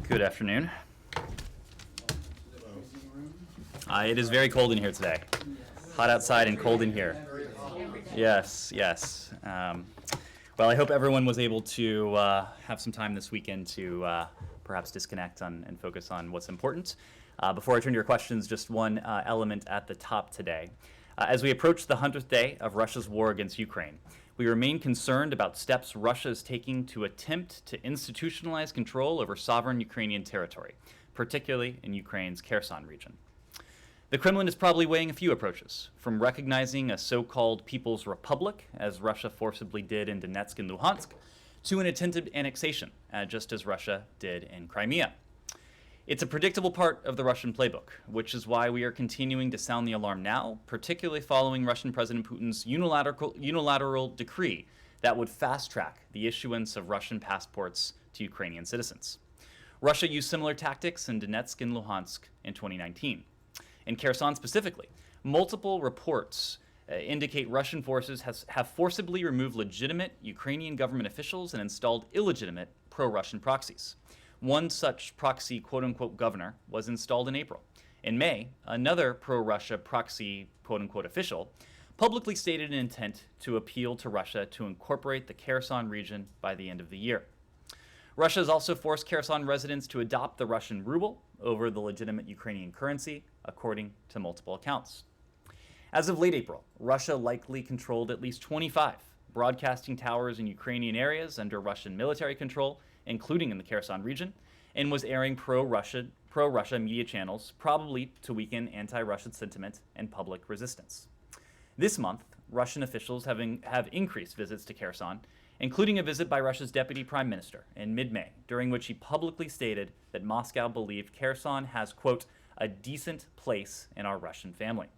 Good afternoon. It is very cold in here today. Hot outside and cold in here. Yes, yes. Well, I hope everyone was able to have some time this weekend to perhaps disconnect and focus on what's important. Before I turn to your questions, just one element at the top today. As we approach the 100th day of Russia's war against Ukraine, we remain concerned about steps Russia is taking to attempt to institutionalize control over sovereign Ukrainian territory, particularly in Ukraine's Kherson region. The Kremlin is probably weighing a few approaches, from recognizing a so-called People's Republic, as Russia forcibly did in Donetsk and Luhansk, to an attempted annexation, just as Russia did in Crimea. It's a predictable part of the Russian playbook, which is why we are continuing to sound the alarm now, particularly following Russian President Putin's unilateral decree that would fast-track the issuance of Russian passports to Ukrainian citizens. Russia used similar tactics in Donetsk and Luhansk in 2019. In Kherson specifically, multiple reports indicate Russian forces have forcibly removed legitimate Ukrainian government officials and installed illegitimate pro-Russian proxies. One such proxy quote-unquote governor was installed in April. In May, another pro-Russia proxy quote-unquote official publicly stated an intent to appeal to Russia to incorporate the Kherson region by the end of the year. Russia has also forced Kherson residents to adopt the Russian ruble over the legitimate Ukrainian currency, according to multiple accounts. As of late April, Russia likely controlled at least 25 broadcasting towers in Ukrainian areas under Russian military control, including in the Kherson region, and was airing pro-Russia media channels, probably to weaken anti-Russian sentiment and public resistance. This month, Russian officials have increased visits to Kherson, including a visit by Russia's deputy prime minister in mid-May, during which he publicly stated that Moscow believed Kherson has, quote, a decent place in our Russian family.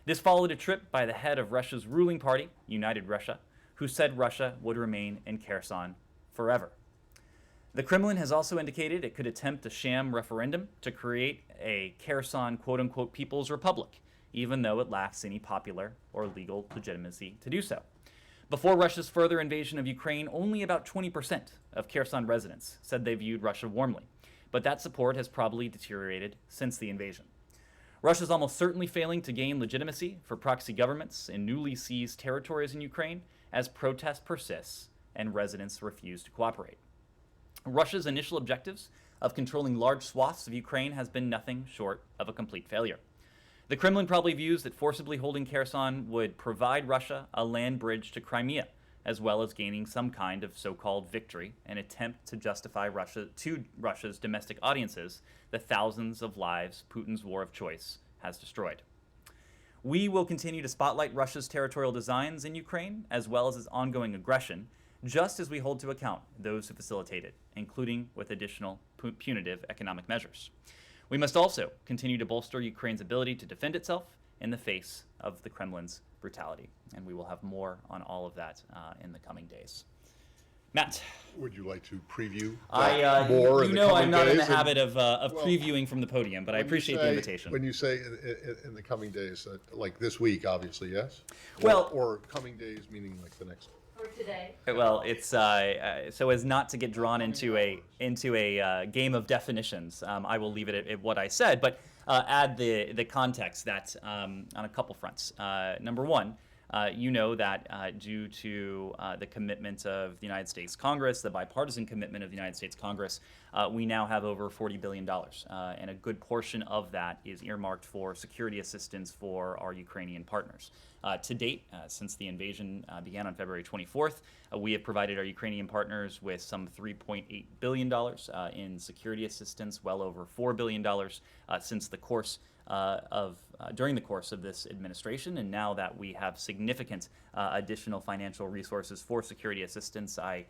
This followed a trip by the head of Russia's ruling party, United Russia, who said Russia would remain in Kherson forever. The Kremlin has also indicated it could attempt a sham referendum to create a Kherson quote-unquote People's Republic, even though it lacks any popular or legal legitimacy to do so. Before Russia's further invasion of Ukraine, only about 20% of Kherson residents said they viewed Russia warmly, but that support has probably deteriorated since the invasion. Russia is almost certainly failing to gain legitimacy for proxy governments in newly seized territories in Ukraine as protests persist and residents refuse to cooperate. Russia's initial objectives of controlling large swaths of Ukraine has been nothing short of a complete failure. The Kremlin probably views that forcibly holding Kherson would provide Russia a land bridge to Crimea, as well as gaining some kind of so-called victory, an attempt to justify Russia's domestic audiences the thousands of lives Putin's war of choice has destroyed. We will continue to spotlight Russia's territorial designs in Ukraine, as well as its ongoing aggression, just as we hold to account those who facilitate it, including with additional punitive economic measures. We must also continue to bolster Ukraine's ability to defend itself in the face of the Kremlin's brutality, and we will have more on all of that in the coming days. Matt, would you like to preview more? You know, I'm not in the habit of well, previewing from the podium, but I appreciate the invitation. When you say in the coming days, like this week, obviously, yes. Well, or coming days, meaning like the next. For today. Well, it's so as not to get drawn into a game of definitions. I will leave it at what I said, but add the context that on a couple fronts. Number one. You know that due to the commitment of the United States Congress, the bipartisan commitment of the United States Congress, we now have over $40 billion, and a good portion of that is earmarked for security assistance for our Ukrainian partners. To date, since the invasion began on February 24th, we have provided our Ukrainian partners with some $3.8 billion in security assistance, well over $4 billion since the course during the course of this administration, and now that we have significant additional financial resources for security assistance, I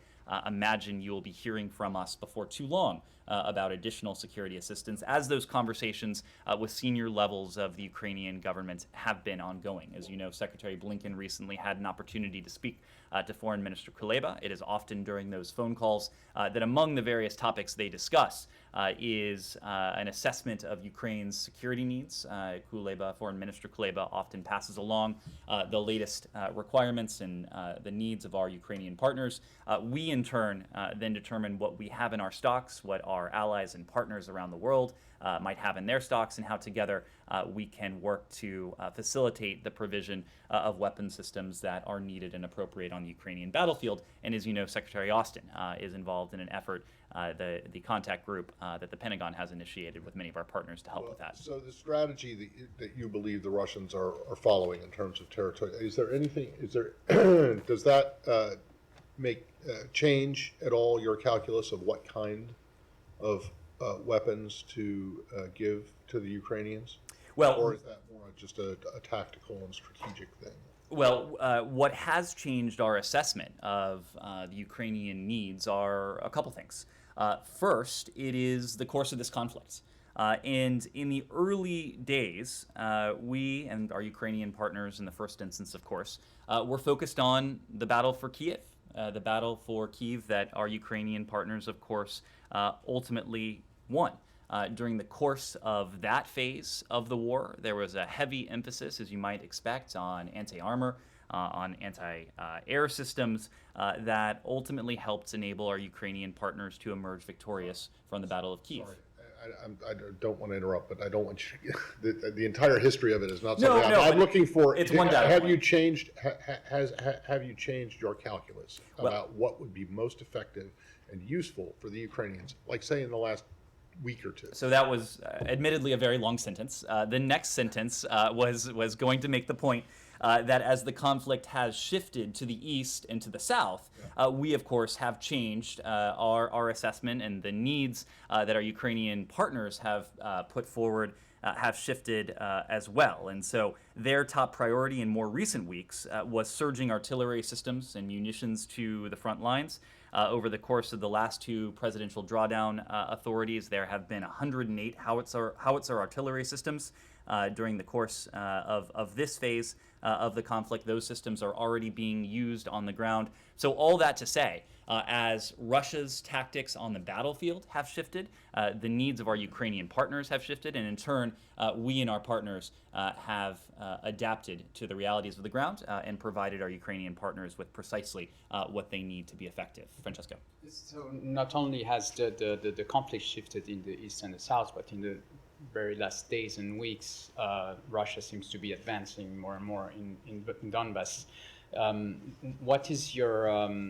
imagine you will be hearing from us before too long about additional security assistance, as those conversations with senior levels of the Ukrainian government have been ongoing. As you know, Secretary Blinken recently had an opportunity to speak to Foreign Minister Kuleba. It is often during those phone calls that among the various topics they discuss is an assessment of Ukraine's security needs. Kuleba Kuleba, Foreign Minister Kuleba, often passes along the latest requirements and the needs of our Ukrainian partners. We, in turn, then determine what we have in our stocks, what our allies and partners around the world might have in their stocks, and how together we can work to facilitate the provision of weapon systems that are needed and appropriate on the Ukrainian battlefield. And as you know, Secretary Austin is involved in an effort, the contact group that the Pentagon has initiated with many of our partners to help with that. So the strategy that you believe the Russians are following in terms of territory, is there anything, does that make change at all your calculus of what kind of weapons to give to the Ukrainians? Well, or is that more just a tactical and strategic thing? Well, what has changed our assessment of the Ukrainian needs are a couple things. First, it is the course of this conflict. And in the early days, we and our Ukrainian partners, in the first instance, of course, were focused on the battle for Kiev, the battle for Kyiv that our Ukrainian partners, of course, ultimately won. During the course of that phase of the war, there was a heavy emphasis, as you might expect, on anti-armor, on anti-air systems that ultimately helped enable our Ukrainian partners to emerge victorious from the Battle of Kyiv. Sorry. I don't want to interrupt, but I don't want you. The entire history of it is not No, something no, I'm looking for. it's one data Have point. you changed? Have you changed your calculus about what would be most effective and useful for the Ukrainians? Like say in the last week or two. So that was admittedly a very long sentence. The next sentence was going to make the point that as the conflict has shifted to the east and to the south, we of course have changed our assessment, and the needs that our Ukrainian partners have put forward have shifted as well. And so their top priority in more recent weeks was surging artillery systems and munitions to the front lines. Over the course of the last two presidential drawdown authorities, there have been 108 howitzer artillery systems. During the course of this phase of the conflict, those systems are already being used on the ground. So all that to say, as Russia's tactics on the battlefield have shifted, the needs of our Ukrainian partners have shifted, and in turn, we and our partners have adapted to the realities of the ground and provided our Ukrainian partners with precisely what they need to be effective. Francesco. So not only has the conflict shifted in the east and the south, but in the very last days and weeks, Russia seems to be advancing more and more in Donbass. What is your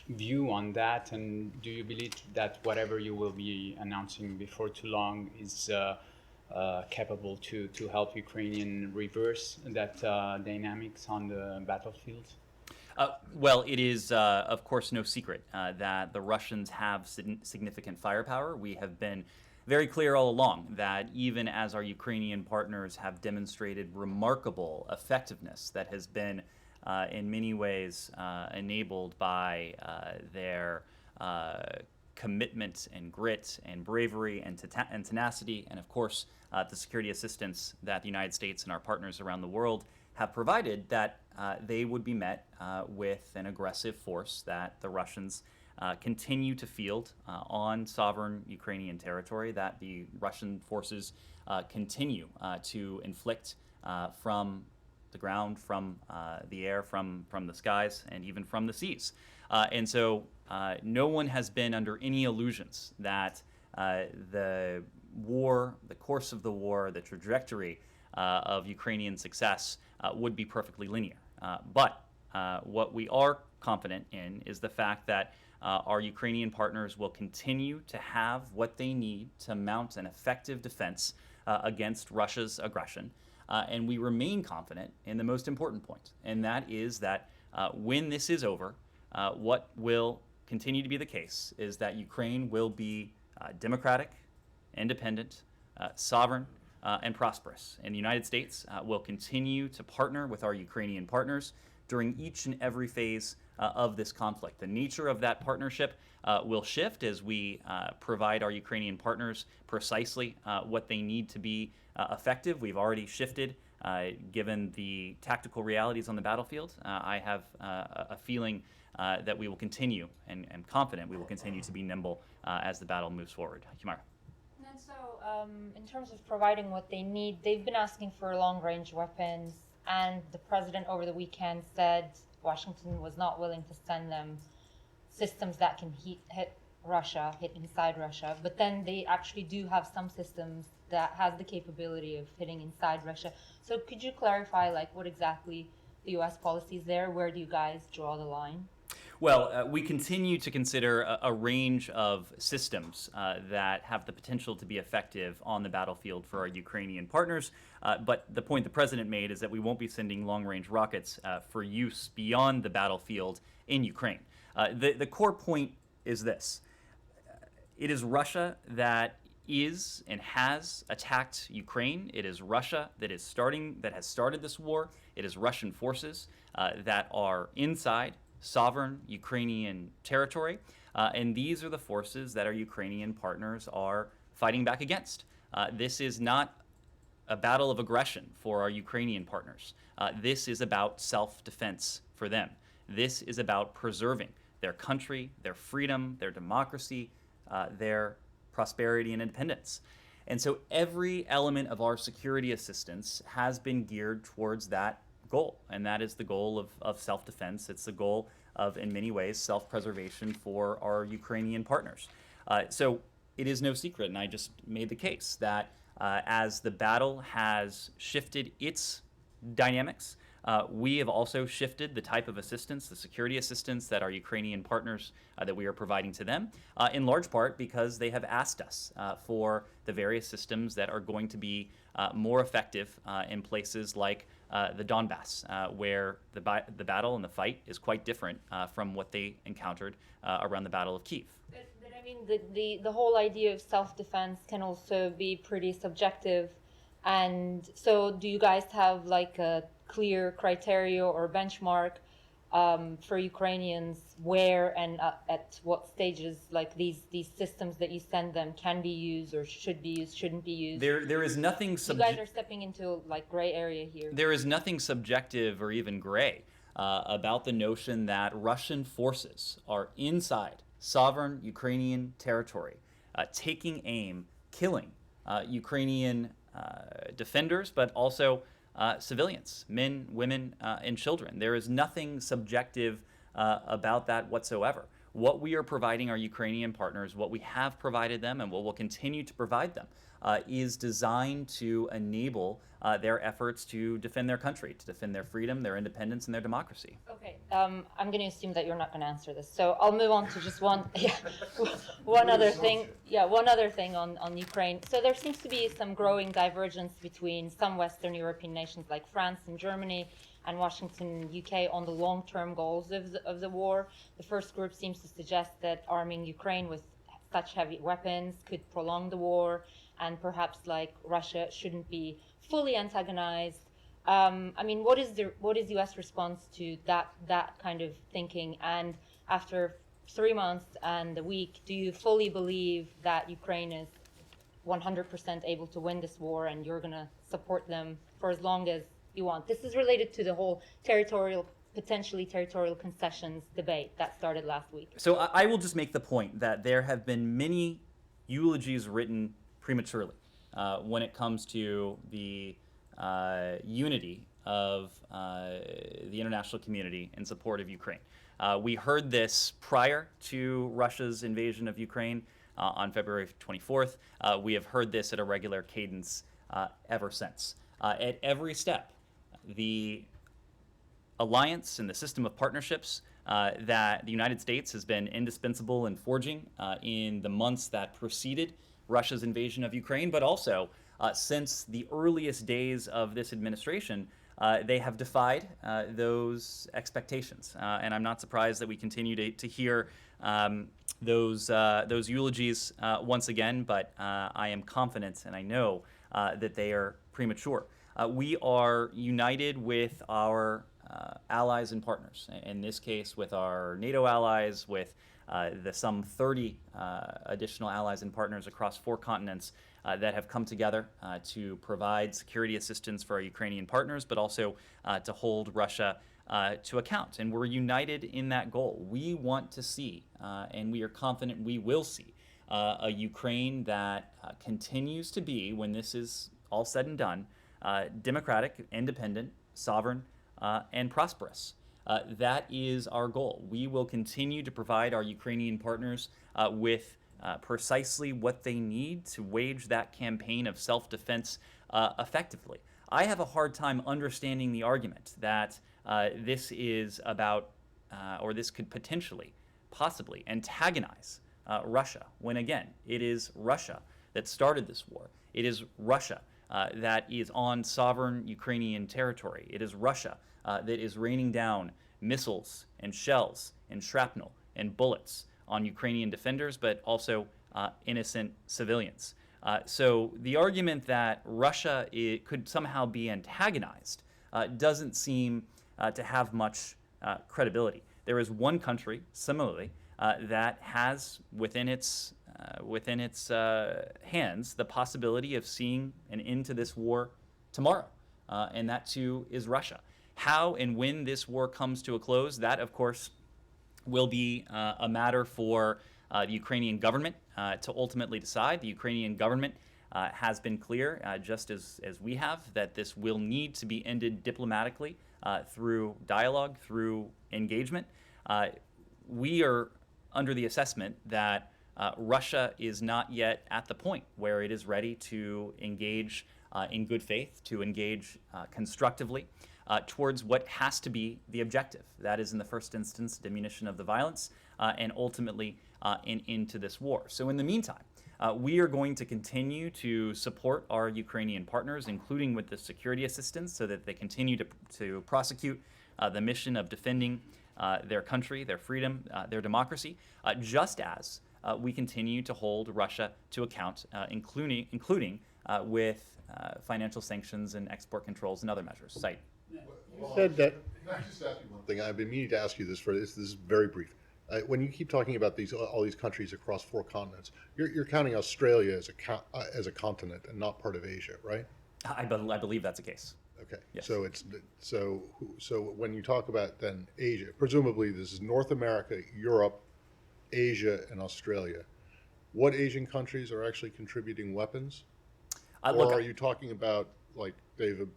view on that, and do you believe that whatever you will be announcing before too long is capable to help Ukrainian reverse that dynamics on the battlefield? Well, it is, of course, no secret that the Russians have significant firepower. We have been very clear all along that even as our Ukrainian partners have demonstrated remarkable effectiveness that has been in many ways enabled by their commitment and grit and bravery and tenacity, and of course the security assistance that the United States and our partners around the world have provided, that they would be met with an aggressive force that the Russians continue to field on sovereign Ukrainian territory, that the Russian forces continue to inflict from the ground, from the air, from the skies, and even from the seas. And so no one has been under any illusions that the war, the course of the war, the trajectory of Ukrainian success would be perfectly linear. But what we are confident in is the fact that our Ukrainian partners will continue to have what they need to mount an effective defense against Russia's aggression. And we remain confident in the most important point, and that is that when this is over, what will continue to be the case is that Ukraine will be democratic, independent, sovereign, and prosperous. And the United States will continue to partner with our Ukrainian partners during each and every phase of this conflict. The nature of that partnership will shift as we provide our Ukrainian partners precisely what they need to be effective. We've already shifted given the tactical realities on the battlefield. I have a feeling that we will continue, and am confident we will continue to be nimble as the battle moves forward. Humara. And so, in terms of providing what they need, they've been asking for long-range weapons, and the president over the weekend said Washington was not willing to send them systems that can hit Russia, hit inside Russia. But then they actually do have some systems that has the capability of hitting inside Russia. So could you clarify, like, what exactly the U.S. policy is there? Where do you guys draw the line? Well, we continue to consider a range of systems that have the potential to be effective on the battlefield for our Ukrainian partners. But the point the president made is that we won't be sending long-range rockets for use beyond the battlefield in Ukraine. The core point is this. It is Russia that is and has attacked Ukraine. It is Russia that has started this war. It is Russian forces that are inside sovereign Ukrainian territory, and these are the forces that our Ukrainian partners are fighting back against. This is not a battle of aggression for our Ukrainian partners. This is about self-defense for them. This is about preserving their country, their freedom, their democracy, their prosperity and independence. And so every element of our security assistance has been geared towards that goal, and that is the goal of self-defense. It's the goal of, in many ways, self-preservation for our Ukrainian partners. So it is no secret, and I just made the case, that as the battle has shifted its dynamics, we have also shifted the type of assistance, the security assistance that our Ukrainian partners, that we are providing to them, in large part because they have asked us for the various systems that are going to be more effective in places like the Donbass, where the battle and the fight is quite different from what they encountered around the Battle of Kyiv. But I mean, the whole idea of self-defense can also be pretty subjective. And so do you guys have like a clear criteria or benchmark for Ukrainians where and at what stages, like these systems that you send them can be used or should be used, shouldn't be used? There is nothing you guys are stepping into like gray area here. There is nothing subjective or even gray about the notion that Russian forces are inside sovereign Ukrainian territory, taking aim, killing Ukrainian defenders, but also civilians, men, women, and children. There is nothing subjective about that whatsoever. What we are providing our Ukrainian partners, what we have provided them, and what we'll continue to provide them, is designed to enable their efforts to defend their country, to defend their freedom, their independence, and their democracy. Okay, I'm going to assume that you're not going to answer this, so I'll move on to just one other thing. Yeah, one other thing on Ukraine. So there seems to be some growing divergence between some Western European nations like France and Germany and Washington, UK, on the long-term goals of the war. The first group seems to suggest that arming Ukraine with such heavy weapons could prolong the war, and perhaps like Russia shouldn't be fully antagonized. I mean, what is U.S. response to that kind of thinking? And after 3 months and a week, do you fully believe that Ukraine is 100% able to win this war, and you're going to support them for as long as you want? This is related to the whole potentially territorial concessions debate that started last week. So I will just make the point that there have been many eulogies written prematurely when it comes to the unity of the international community in support of Ukraine. We heard this prior to Russia's invasion of Ukraine on February 24th. We have heard this at a regular cadence ever since. At every step, the alliance and the system of partnerships that the United States has been indispensable in forging in the months that preceded Russia's invasion of Ukraine, but also since the earliest days of this administration, they have defied those expectations. And I'm not surprised that we continue to hear those eulogies once again, but I am confident and I know that they are premature. We are united with our allies and partners, in this case with our NATO allies, with the some 30 additional allies and partners across 4 continents that have come together to provide security assistance for our Ukrainian partners, but also to hold Russia to account. And we're united in that goal. We want to see, and we are confident we will see, a Ukraine that continues to be, when this is all said and done, democratic, independent, sovereign, and prosperous. That is our goal. We will continue to provide our Ukrainian partners with precisely what they need to wage that campaign of self-defense effectively. I have a hard time understanding the argument that this is about, or this could potentially, possibly antagonize Russia, when again, it is Russia that started this war. It is Russia that is on sovereign Ukrainian territory. It is Russia that is raining down missiles and shells and shrapnel and bullets on Ukrainian defenders, but also innocent civilians. So the argument that Russia could somehow be antagonized doesn't seem to have much credibility. There is one country, similarly, that has within its hands the possibility of seeing an end to this war tomorrow, and that too is Russia. How and when this war comes to a close, that of course will be a matter for the Ukrainian government to ultimately decide. The Ukrainian government has been clear, just as we have, that this will need to be ended diplomatically through dialogue, through engagement. We are under the assessment that Russia is not yet at the point where it is ready to engage in good faith, to engage constructively towards what has to be the objective. That is, in the first instance, diminution of the violence and ultimately into this war. So in the meantime, we are going to continue to support our Ukrainian partners, including with the security assistance, so that they continue to prosecute the mission of defending their country, their freedom, their democracy, just as we continue to hold Russia to account, including with financial sanctions and export controls and other measures. Cite. You said that. Can I just ask you one thing? I've been meaning to ask you this this is very brief. When you keep talking about all these countries across 4 continents, you're counting Australia as a continent and not part of Asia, right? I believe that's the case. Okay. Yes. So when you talk about then Asia, presumably this is North America, Europe, Asia, and Australia. What Asian countries are actually contributing weapons? Or are you talking about, like,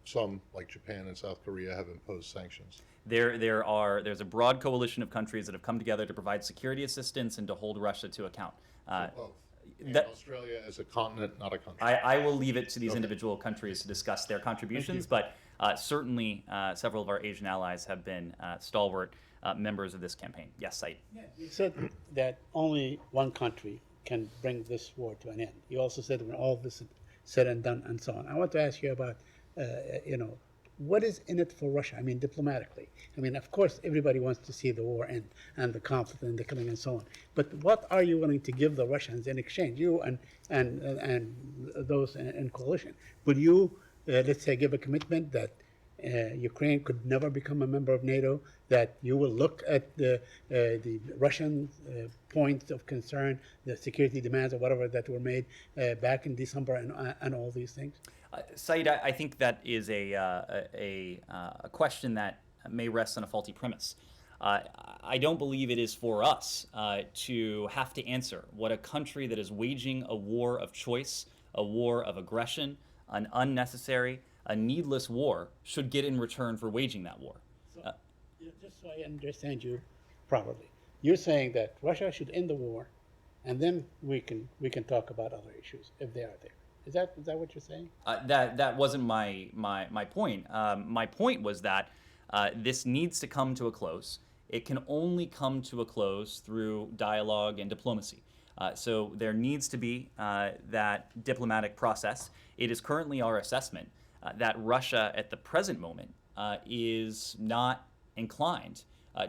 some like Japan and South Korea have imposed sanctions? There's a broad coalition of countries that have come together to provide security assistance and to hold Russia to account. Both. And Australia as a continent, not a country. I will leave it to these individual countries to discuss their contributions, but certainly several of our Asian allies have been stalwart members of this campaign. Yes, Said. Yeah, you said that only one country can bring this war to an end. You also said when all this is said and done and so on. I want to ask you about, what is in it for Russia? I mean, diplomatically. I mean, of course, everybody wants to see the war end and the conflict and the killing and so on. But what are you willing to give the Russians in exchange? You and those in coalition. Would you, let's say, give a commitment that Ukraine could never become a member of NATO, that you will look at the Russian points of concern, the security demands or whatever that were made back in December and all these things? Said, I think that is a question that may rest on a faulty premise. I don't believe it is for us to have to answer what a country that is waging a war of choice, a war of aggression, an unnecessary, a needless war should get in return for waging that war. So, just so I understand you properly, you're saying that Russia should end the war, and then we can talk about other issues if they are there. Is that what you're saying? That wasn't my point. My point was that this needs to come to a close. It can only come to a close through dialogue and diplomacy. So there needs to be that diplomatic process. It is currently our assessment that Russia at the present moment is not inclined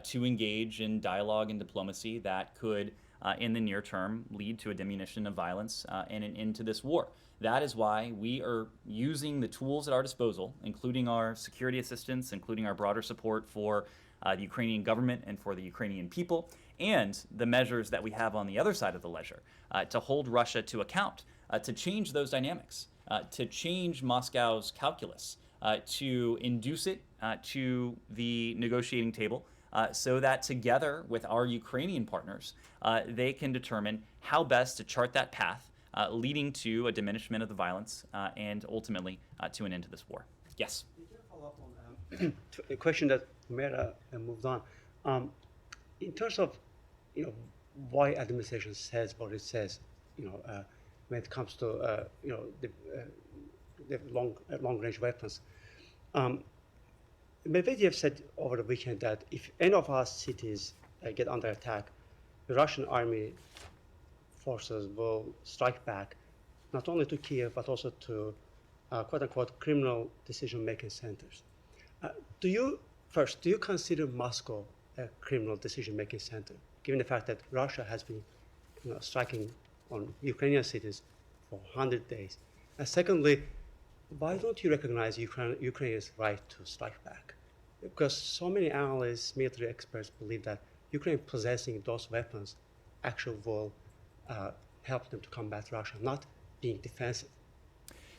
to engage in dialogue and diplomacy that could, in the near term, lead to a diminution of violence and an end to this war. That is why we are using the tools at our disposal, including our security assistance, including our broader support for the Ukrainian government and for the Ukrainian people, and the measures that we have on the other side of the ledger to hold Russia to account, to change those dynamics, to change Moscow's calculus, to induce it to the negotiating table, so that together with our Ukrainian partners, they can determine how best to chart that path leading to a diminishment of the violence and ultimately to an end to this war. Yes? Follow up on a question that Mera moved on. In terms of, why administration says what it says, when it comes to, the long-range weapons. Medvedev said over the weekend that if any of our cities get under attack, the Russian army forces will strike back, not only to Kiev, but also to quote-unquote criminal decision-making centers. Do you consider Moscow a criminal decision-making center, given the fact that Russia has been striking on Ukrainian cities for 100 days? And secondly, why don't you recognize Ukraine's right to strike back? Because so many analysts, military experts believe that Ukraine possessing those weapons actually will help them to combat Russia, not being defensive.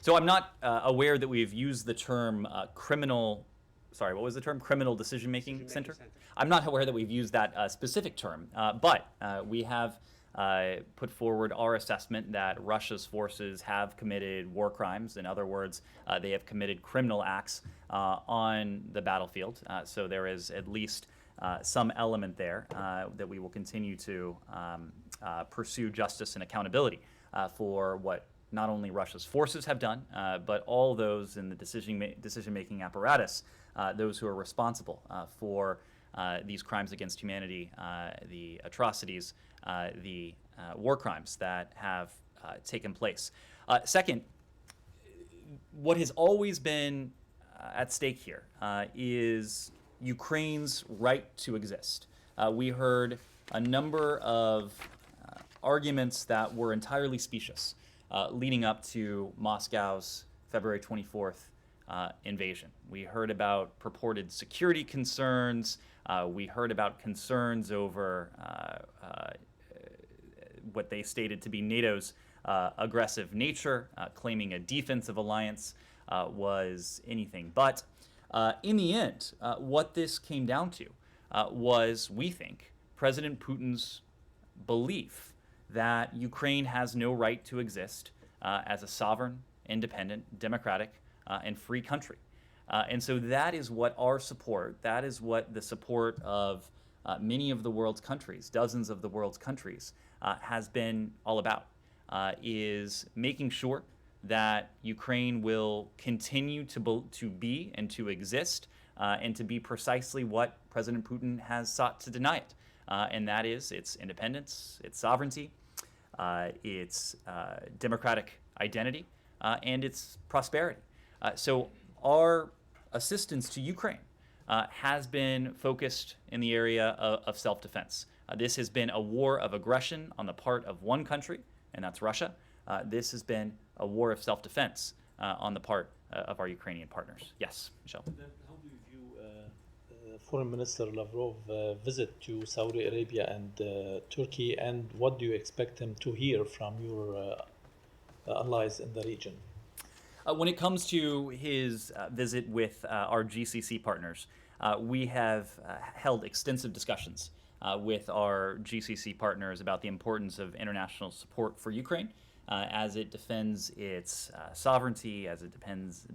So I'm not aware that we've used the term criminal decision-making center? I'm not aware that we've used that specific term, but we have put forward our assessment that Russia's forces have committed war crimes. In other words, they have committed criminal acts on the battlefield. So there is at least some element there that we will continue to pursue justice and accountability for what not only Russia's forces have done, but all those in the decision-making apparatus, those who are responsible for these crimes against humanity, the atrocities, the war crimes that have taken place. Second, what has always been at stake here is Ukraine's right to exist. We heard a number of arguments that were entirely specious leading up to Moscow's February 24th invasion. We heard about purported security concerns. We heard about concerns over what they stated to be NATO's aggressive nature, claiming a defensive alliance was anything but. In the end, what this came down to was, we think, President Putin's belief that Ukraine has no right to exist as a sovereign, independent, democratic, and free country. And so that is what our support, that is what the support of many of the world's countries, dozens of the world's countries, has been all about, is making sure that Ukraine will continue to be and to exist and to be precisely what President Putin has sought to deny it. And that is its independence, its sovereignty, its democratic identity, and its prosperity. So our assistance to Ukraine has been focused in the area of self-defense. This has been a war of aggression on the part of one country, and that's Russia. This has been a war of self-defense on the part of our Ukrainian partners. Yes, Michelle. Then how do you view Foreign Minister Lavrov visit to Saudi Arabia and Turkey, and what do you expect him to hear from your allies in the region? When it comes to his visit with our GCC partners, we have held extensive discussions with our GCC partners about the importance of international support for Ukraine as it defends its sovereignty, as it defends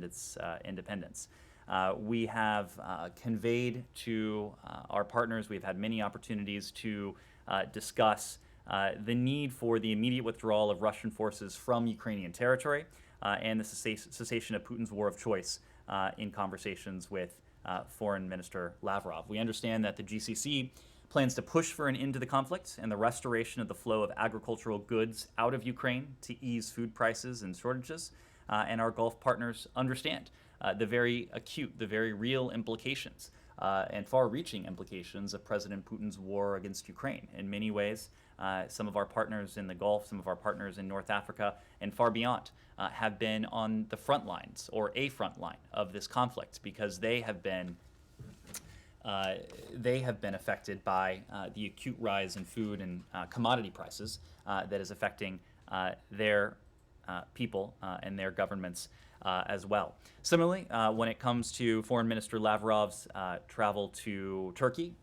its independence. We have conveyed to our partners, we've had many opportunities to discuss the need for the immediate withdrawal of Russian forces from Ukrainian territory and the cessation of Putin's war of choice in conversations with Foreign Minister Lavrov. We understand that the GCC plans to push for an end to the conflict and the restoration of the flow of agricultural goods out of Ukraine to ease food prices and shortages. And our Gulf partners understand the very acute, the very real implications and far-reaching implications of President Putin's war against Ukraine. In many ways, some of our partners in the Gulf, some of our partners in North Africa, and far beyond have been on the front lines or a front line of this conflict because they have been affected by the acute rise in food and commodity prices that is affecting their people and their governments as well. Similarly, when it comes to Foreign Minister Lavrov's travel to Turkey,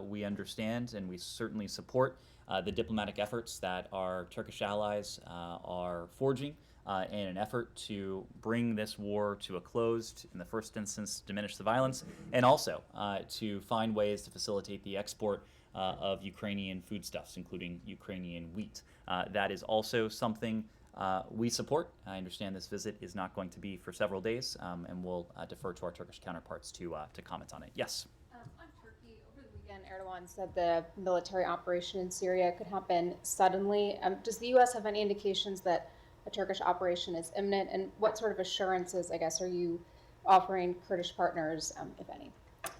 we understand and we certainly support the diplomatic efforts that our Turkish allies are forging in an effort to bring this war to a close, in the first instance, diminish the violence, and also to find ways to facilitate the export of Ukrainian foodstuffs, including Ukrainian wheat. That is also something we support. I understand this visit is not going to be for several days, and we'll defer to our Turkish counterparts to comment on it. Yes? On Turkey, over the weekend, Erdogan said the military operation in Syria could happen suddenly. Does the U.S. have any indications that a Turkish operation is imminent? And what sort of assurances, I guess, are you offering Kurdish partners, if any?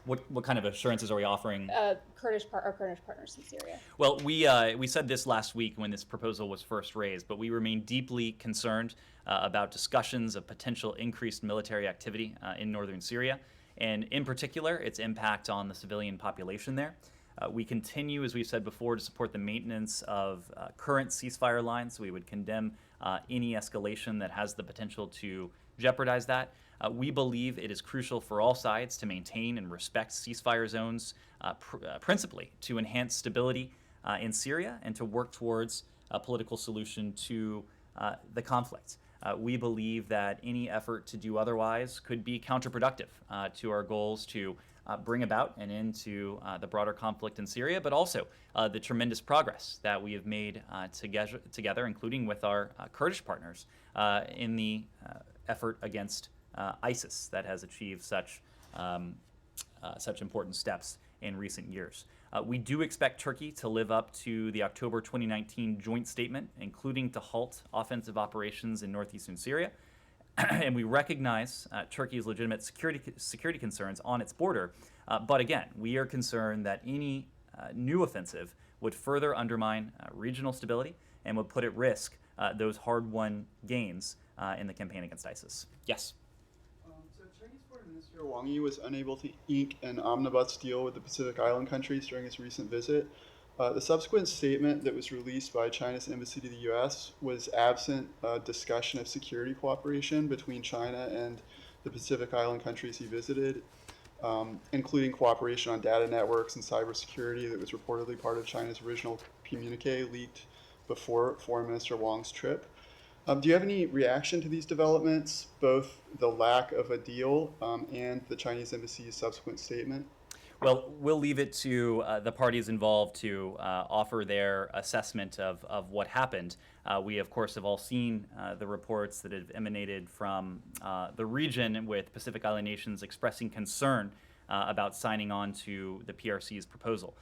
What kind of assurances are we offering? Kurdish partners in Syria. Well, we said this last week when this proposal was first raised, but we remain deeply concerned about discussions of potential increased military activity in northern Syria, and in particular, its impact on the civilian population there. We continue, as we've said before, to support the maintenance of current ceasefire lines. We would condemn any escalation that has the potential to jeopardize that. We believe it is crucial for all sides to maintain and respect ceasefire zones, principally to enhance stability in Syria and to work towards a political solution to the conflict. We believe that any effort to do otherwise could be counterproductive to our goals to bring about an end to the broader conflict in Syria, but also the tremendous progress that we have made together, including with our Kurdish partners, in the effort against ISIS that has achieved such important steps in recent years. We do expect Turkey to live up to the October 2019 joint statement, including to halt offensive operations in northeastern Syria. And we recognize Turkey's legitimate security concerns on its border. But again, we are concerned that any new offensive would further undermine regional stability and would put at risk those hard-won gains in the campaign against ISIS. Yes? So Chinese Foreign Minister Wang Yi was unable to ink an omnibus deal with the Pacific Island countries during his recent visit. The subsequent statement that was released by China's embassy to the U.S. was absent discussion of security cooperation between China and the Pacific Island countries he visited, including cooperation on data networks and cybersecurity that was reportedly part of China's original communique leaked before Foreign Minister Wang's trip. Do you have any reaction to these developments, both the lack of a deal and the Chinese embassy's subsequent statement? Well, we'll leave it to the parties involved to offer their assessment of what happened. We, of course, have all seen the reports that have emanated from the region with Pacific Island nations expressing concern about signing on to the PRC's proposal.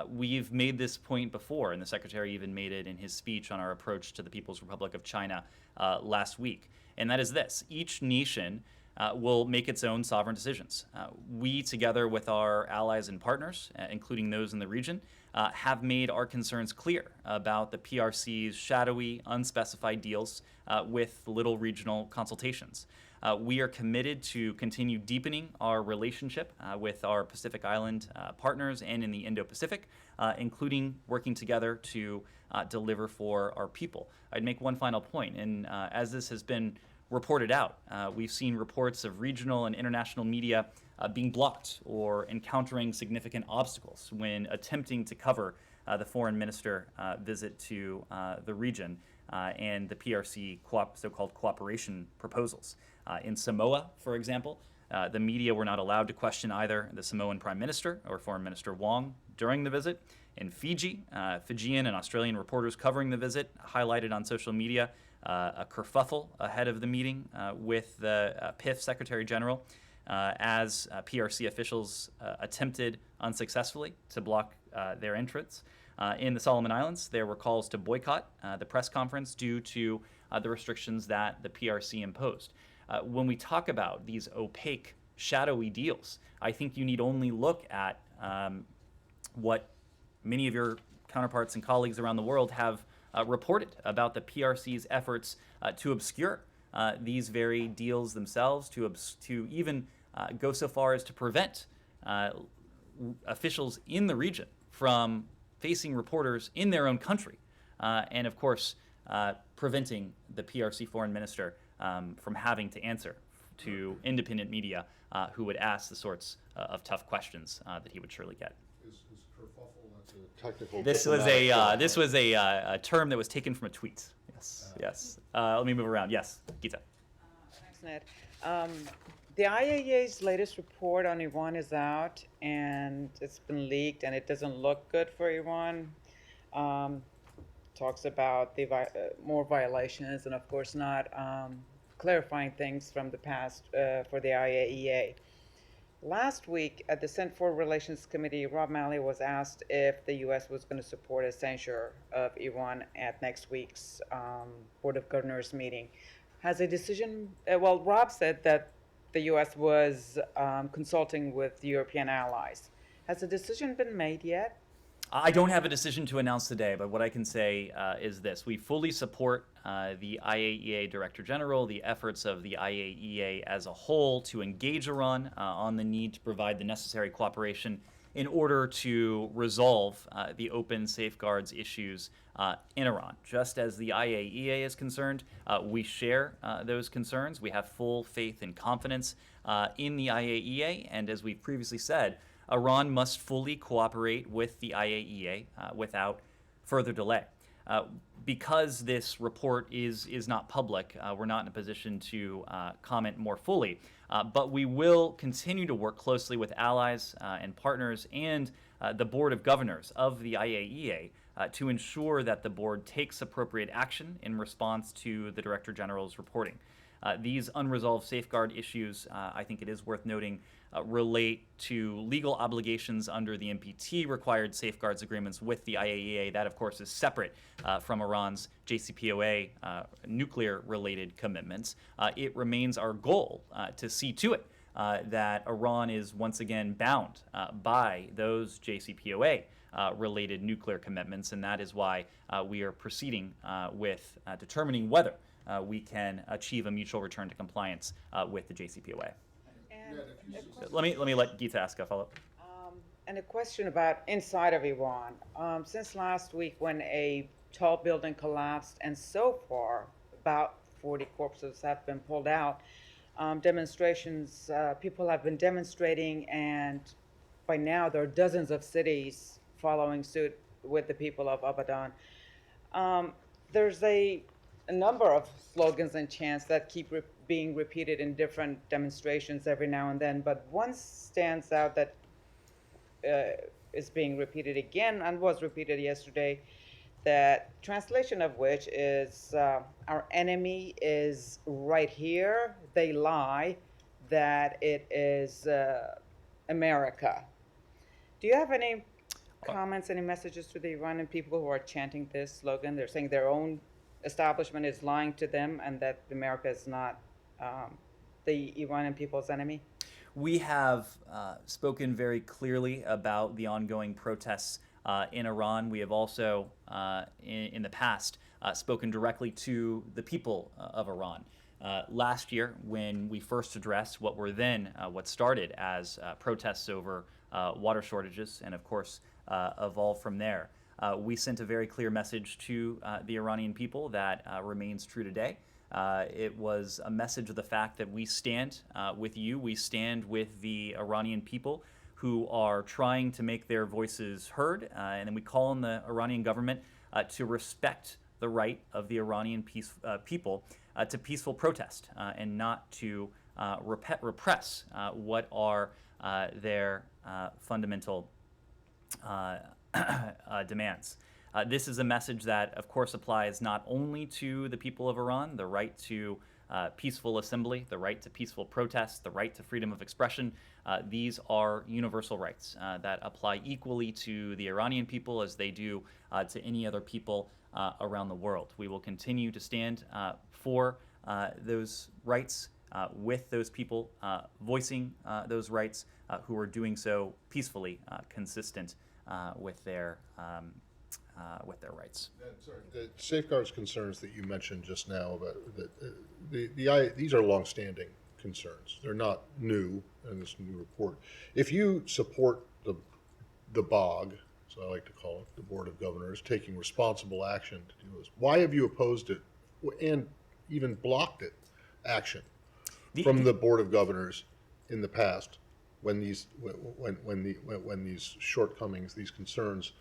We've made this point before, and the Secretary even made it in his speech on our approach to the People's Republic of China last week, and that is this. Each nation will make its own sovereign decisions. We, together with our allies and partners, including those in the region, have made our concerns clear about the PRC's shadowy, unspecified deals with little regional consultations. We are committed to continue deepening our relationship with our Pacific Island partners and in the Indo-Pacific, including working together to deliver for our people. I'd make one final point, and as this has been reported out, we've seen reports of regional and international media being blocked or encountering significant obstacles when attempting to cover the foreign minister visit to the region and the PRC so-called cooperation proposals. In Samoa, for example, the media were not allowed to question either the Samoan Prime Minister or Foreign Minister Wang during the visit. In Fiji, Fijian and Australian reporters covering the visit highlighted on social media a kerfuffle ahead of the meeting with the PIF Secretary General as PRC officials attempted unsuccessfully to block their entrance. In the Solomon Islands, there were calls to boycott the press conference due to the restrictions that the PRC imposed. When we talk about these opaque, shadowy deals, I think you need only look at what many of your counterparts and colleagues around the world have reported about the PRC's efforts to obscure these very deals themselves, to even go so far as to prevent officials in the region from facing reporters in their own country. And of course, preventing the PRC foreign minister from having to answer to independent media who would ask the sorts of tough questions that he would surely get. Is kerfuffle, that's a technical. This was diplomatic term. this was a term that was taken from a tweet. Yes, yes. Let me move around. Yes, Gita. Thanks, Ned. The IAEA's latest report on Iran is out, and it's been leaked, and it doesn't look good for Iran. Talks about the more violations, and of course not clarifying things from the past for the IAEA. Last week at the Senate Foreign Relations Committee, Rob Malley was asked if the U.S. was going to support a censure of Iran at next week's Board of Governors meeting. Has a decision, well, Rob said that the U.S. was consulting with European allies. Has a decision been made yet? I don't have a decision to announce today, but what I can say is this. We fully support the IAEA Director General, the efforts of the IAEA as a whole to engage Iran on the need to provide the necessary cooperation in order to resolve the open safeguards issues in Iran. Just as the IAEA is concerned, we share those concerns. We have full faith and confidence in the IAEA, and as we've previously said, Iran must fully cooperate with the IAEA without further delay. Because this report is not public, we're not in a position to comment more fully, but we will continue to work closely with allies and partners and the Board of Governors of the IAEA to ensure that the board takes appropriate action in response to the Director General's reporting. These unresolved safeguard issues, I think it is worth noting, relate to legal obligations under the NPT required safeguards agreements with the IAEA. That, of course, is separate from Iran's JCPOA nuclear-related commitments. It remains our goal to see to it that Iran is once again bound by those JCPOA related nuclear commitments, and that is why we are proceeding with determining whether we can achieve a mutual return to compliance with the JCPOA. Let me let Gita ask a follow-up. And a question about inside of Iran. Since last week when a tall building collapsed, and so far about 40 corpses have been pulled out, demonstrations, people have been demonstrating, and by now there are dozens of cities following suit with the people of Abadan. There's a number of slogans and chants that keep being repeated in different demonstrations every now and then, but one stands out that is being repeated again and was repeated yesterday, that translation of which is our enemy is right here, they lie, that it is America. Do you have any comments, any messages to the Iranian people who are chanting this slogan? They're saying their own establishment is lying to them and that America is not the Iranian people's enemy? We have spoken very clearly about the ongoing protests in Iran. We have also, in the past, spoken directly to the people of Iran. Last year, when we first addressed what were then what started as protests over water shortages, and of course evolved from there, we sent a very clear message to the Iranian people that remains true today. It was a message of the fact that we stand with you, we stand with the Iranian people who are trying to make their voices heard, and then we call on the Iranian government to respect the right of the Iranian people to peaceful protest and not to repress what are their fundamental demands. This is a message that, of course, applies not only to the people of Iran, the right to peaceful assembly, the right to peaceful protest, the right to freedom of expression. These are universal rights that apply equally to the Iranian people as they do to any other people around the world. We will continue to stand for those rights with those people voicing those rights who are doing so peacefully, consistent with their rights. Sorry, the safeguards concerns that you mentioned just now about these are longstanding concerns. They're not new in this new report. If you support the BOG, I like to call it, the Board of Governors, taking responsible action to do this. Why have you opposed it and even blocked it, action, from the Board of Governors in the past when these shortcomings, these concerns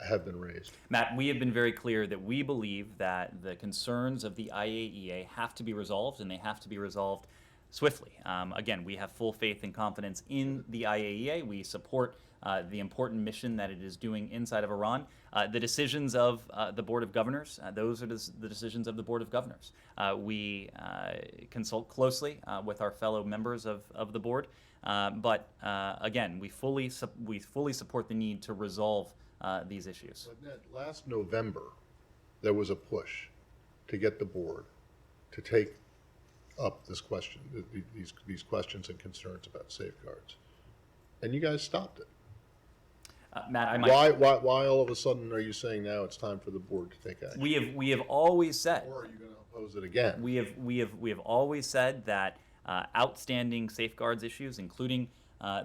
have been raised? Matt, we have been very clear that we believe that the concerns of the IAEA have to be resolved, and they have to be resolved swiftly. Again, we have full faith and confidence in the IAEA. We support the important mission that it is doing inside of Iran. The decisions of the Board of Governors, those are the decisions of the Board of Governors. We consult closely with our fellow members of the board, but again, we fully support the need to resolve these issues. But Ned, last November, there was a push to get the board to take up this question, these questions and concerns about safeguards, and you guys stopped it. Matt, I might. Why all of a sudden are you saying now it's time for the board to take action? We have always said. Or are you going to oppose it again? We have always said that outstanding safeguards issues, including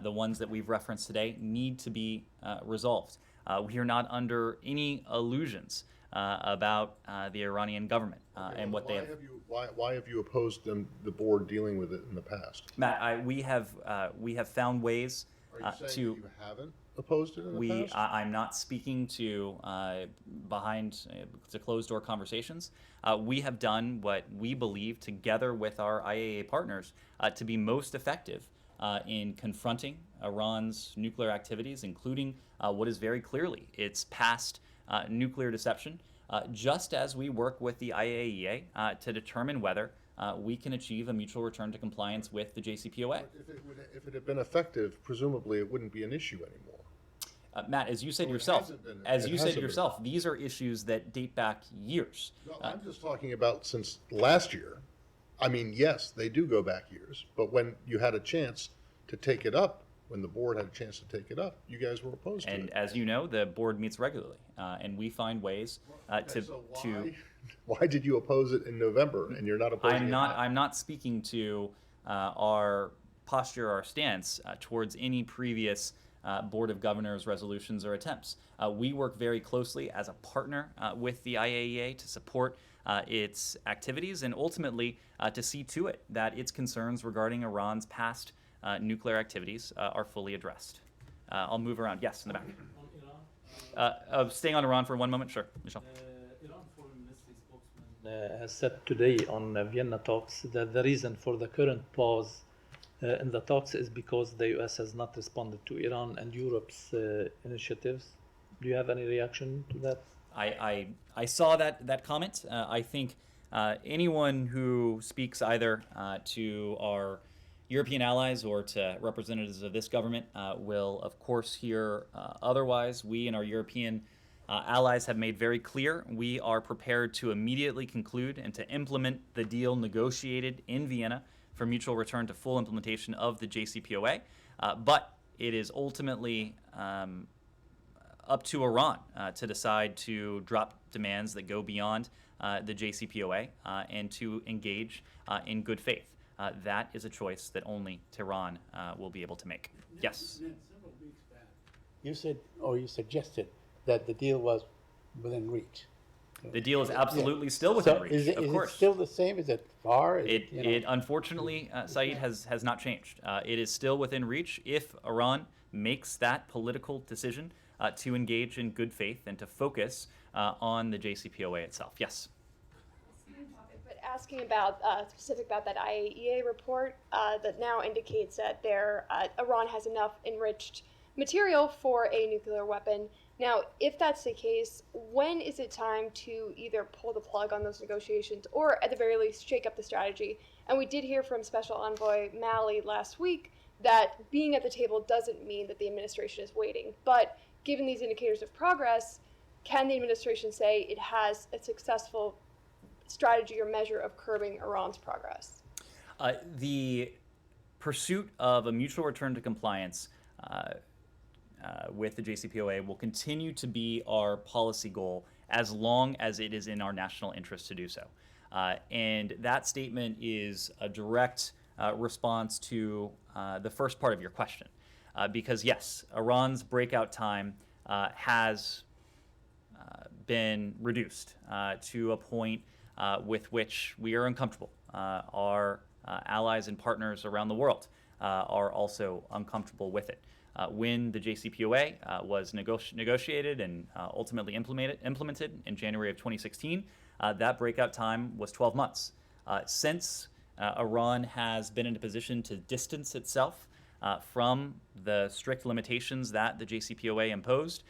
the ones that we've referenced today, need to be resolved. We are not under any illusions about the Iranian government and what they have. Why have you opposed the board dealing with it in the past? Matt, we have found ways Are you saying to. that you haven't opposed it in the past? I'm not speaking to behind to closed door conversations. We have done what we believe, together with our IAEA partners, to be most effective in confronting Iran's nuclear activities, including what is very clearly its past nuclear deception, just as we work with the IAEA to determine whether we can achieve a mutual return to compliance with the JCPOA. If it had been effective, presumably it wouldn't be an issue anymore. Matt, as you said So it yourself, hasn't been- as it you said hasn't been. yourself, these are issues that date back years. No, I'm just talking about since last year. I mean, yes, they do go back years, but when you had a chance to take it up, when the board had a chance to take it up, you guys were opposed to And it. as you know, the board meets regularly, and we find ways Okay, so why did you oppose it in November and you're not opposing it now? I'm not speaking to our posture, our stance towards any previous Board of Governors resolutions or attempts. We work very closely as a partner with the IAEA to support its activities and ultimately to see to it that its concerns regarding Iran's past nuclear activities are fully addressed. I'll move around. Yes, in the back. Staying on Iran for one moment, sure, Michelle. Iran Foreign Ministry spokesman has said today on Vienna talks that the reason for the current pause in the talks is because the U.S. has not responded to Iran and Europe's initiatives. Do you have any reaction to that? I saw that comment. I think anyone who speaks either to our European allies or to representatives of this government will, of course, hear otherwise. We and our European allies have made very clear we are prepared to immediately conclude and to implement the deal negotiated in Vienna for mutual return to full implementation of the JCPOA. But it is ultimately up to Iran to decide to drop demands that go beyond the JCPOA and to engage in good faith. That is a choice that only Tehran will be able to make. Yes. Ned, several weeks back, you said, or you suggested, that the deal was within reach. The deal is absolutely still within So reach, is of course. it still the same? Is it far? Is It unfortunately, Saeed, has not changed. It is still within reach if Iran makes that political decision to engage in good faith and to focus on the JCPOA itself. Yes. But asking about specific about that IAEA report that now indicates that Iran has enough enriched material for a nuclear weapon. Now, if that's the case, when is it time to either pull the plug on those negotiations or at the very least shake up the strategy? And we did hear from Special Envoy Malley last week that being at the table doesn't mean that the administration is waiting. But given these indicators of progress, can the administration say it has a successful strategy or measure of curbing Iran's progress? The pursuit of a mutual return to compliance with the JCPOA will continue to be our policy goal as long as it is in our national interest to do so. And that statement is a direct response to the first part of your question. Because yes, Iran's breakout time has been reduced to a point with which we are uncomfortable. Our allies and partners around the world are also uncomfortable with it. When the JCPOA was negotiated and ultimately implemented in January of 2016, that breakout time was 12 months. Since Iran has been in a position to distance itself from the strict limitations that the JCPOA imposed,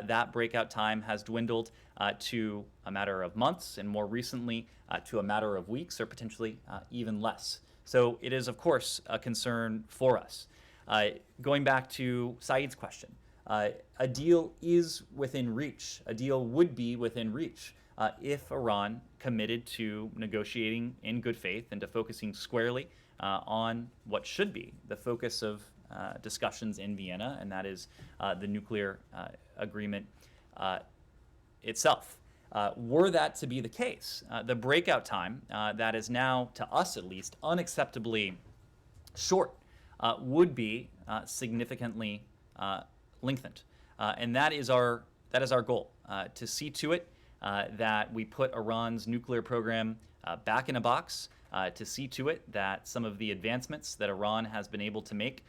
that breakout time has dwindled to a matter of months, and more recently to a matter of weeks, or potentially even less. So it is, of course, a concern for us. Going back to Saeed's question, a deal is within reach. A deal would be within reach if Iran committed to negotiating in good faith and to focusing squarely on what should be the focus of discussions in Vienna, and that is the nuclear agreement itself. Were that to be the case, the breakout time that is now, to us at least, unacceptably short would be significantly lengthened. And that is our goal, to see to it that we put Iran's nuclear program back in a box, to see to it that some of the advancements that Iran has been able to make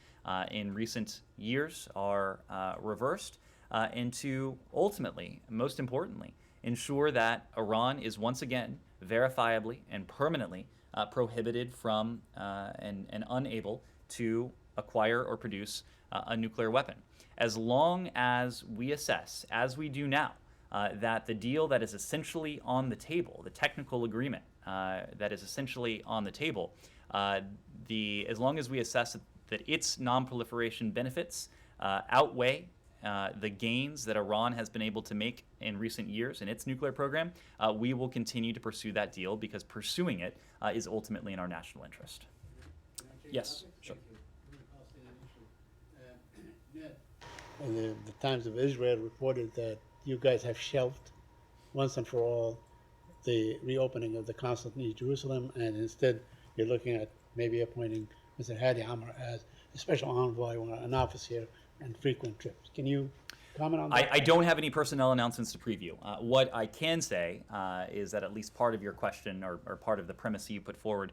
in recent years are reversed, and to ultimately, most importantly, ensure that Iran is once again verifiably and permanently prohibited from and unable to acquire or produce a nuclear weapon. As long as we assess, as we do now, that the deal that is essentially on the table, the technical agreement that is essentially on the table, as long as we assess that its non-proliferation benefits outweigh the gains that Iran has been able to make in recent years in its nuclear program, we will continue to pursue that deal, because pursuing it is ultimately in our national interest. Yes, sure. The Times of Israel reported that you guys have shelved once and for all the reopening of the consulate in East Jerusalem, and instead you're looking at maybe appointing Mr. Hadi Amr as a special envoy or an office here and frequent trips. Can you comment on that? I don't have any personnel announcements to preview. What I can say is that at least part of your question, or part of the premise you put forward,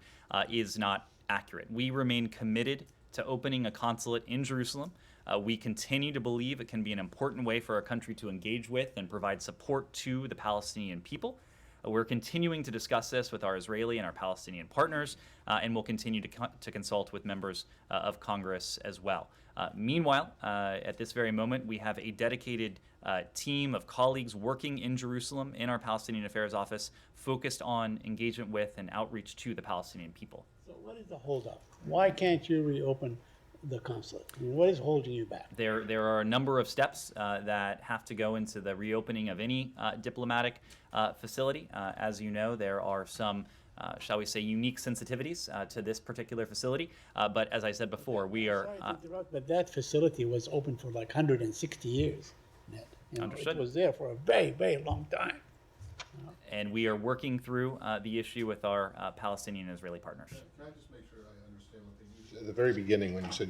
is not accurate. We remain committed to opening a consulate in Jerusalem. We continue to believe it can be an important way for our country to engage with and provide support to the Palestinian people. We're continuing to discuss this with our Israeli and our Palestinian partners, and we'll continue to consult with members of Congress as well. Meanwhile, at this very moment, we have a dedicated team of colleagues working in Jerusalem in our Palestinian Affairs Office, focused on engagement with and outreach to the Palestinian people. So what is the holdup? Why can't you reopen the consulate? I mean, what is holding you back? There are a number of steps that have to go into the reopening of any diplomatic facility. As you know, there are some, shall we say, unique sensitivities to this particular facility. But as I said before, we are... Sorry to interrupt, but that facility was open for like 160 years. Ned. Understood. It was there for a very, very long time. And we are working through the issue with our Palestinian and Israeli partners. Can I just make sure I understand one thing? You said at the very beginning, when you said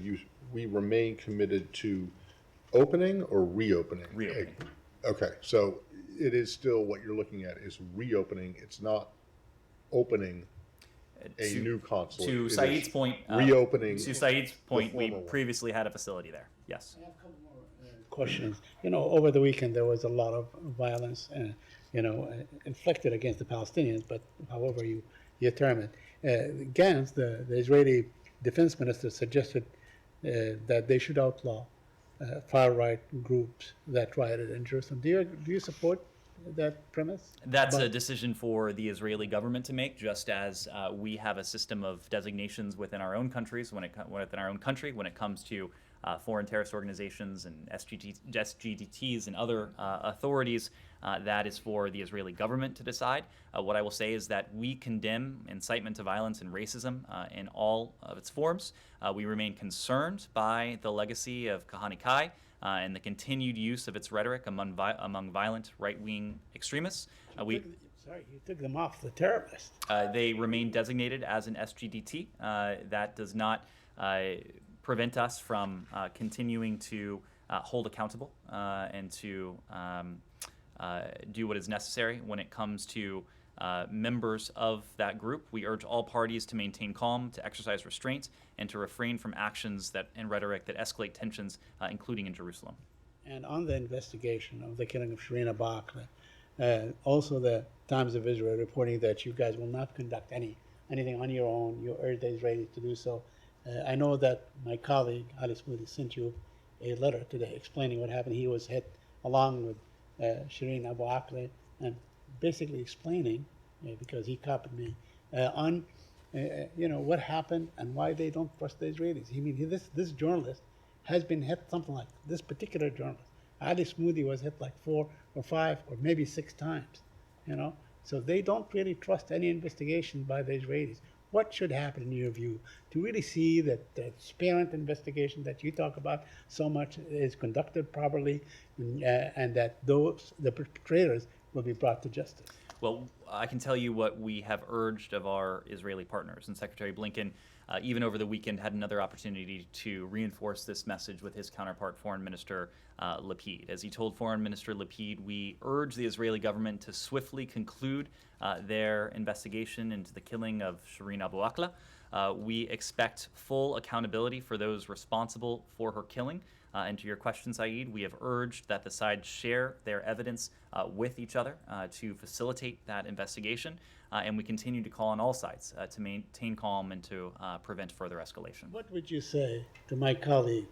we remain committed to opening or reopening? Reopening. Okay, so it is still, what you're looking at is reopening. It's not opening a new consulate. To It is Saeed's point, reopening. To Saeed's point, we former one. previously had a facility there. Yes. I have a couple more questions. You know, over the weekend there was a lot of violence, inflicted against the Palestinians, but however you term it. Gantz, the Israeli defense minister, suggested that they should outlaw far-right groups that rioted in Jerusalem. Do you support that premise? That's a decision for the Israeli government to make, just as we have a system of designations within our own countries when it comes to foreign terrorist organizations and SGDTs and other authorities. That is for the Israeli government to decide. What I will say is that we condemn incitement to violence and racism in all of its forms. We remain concerned by the legacy of Kahane Kai and the continued use of its rhetoric among violent right-wing extremists. You took them off the terror list. They remain designated as an SGDT. That does not prevent us from continuing to hold accountable and to do what is necessary when it comes to members of that group. We urge all parties to maintain calm, to exercise restraint, and to refrain from actions and rhetoric that escalate tensions, including in Jerusalem. And on the investigation of the killing of Shireen Abu Akleh, also the Times of Israel reporting that you guys will not conduct anything on your own. You urge the Israelis to do so. I know that my colleague Ali Smoudi sent you a letter today explaining what happened. He was hit along with Shireen Abu Akleh, and basically explaining, because he copied me, on what happened and why they don't trust the Israelis. I mean, this journalist has been hit something like this particular journalist. Ali Smoudi was hit like 4 or 5 or maybe 6 times, So they don't really trust any investigation by the Israelis. What should happen in your view to really see that the transparent investigation that you talk about so much is conducted properly, and that the perpetrators will be brought to justice? Well, I can tell you what we have urged of our Israeli partners, and Secretary Blinken, even over the weekend, had another opportunity to reinforce this message with his counterpart, Foreign Minister Lapid. As he told Foreign Minister Lapid, we urge the Israeli government to swiftly conclude their investigation into the killing of Shireen Abu Akleh. We expect full accountability for those responsible for her killing. And to your question, Saeed, we have urged that the sides share their evidence with each other to facilitate that investigation. And we continue to call on all sides to maintain calm and to prevent further escalation. What would you say to my colleague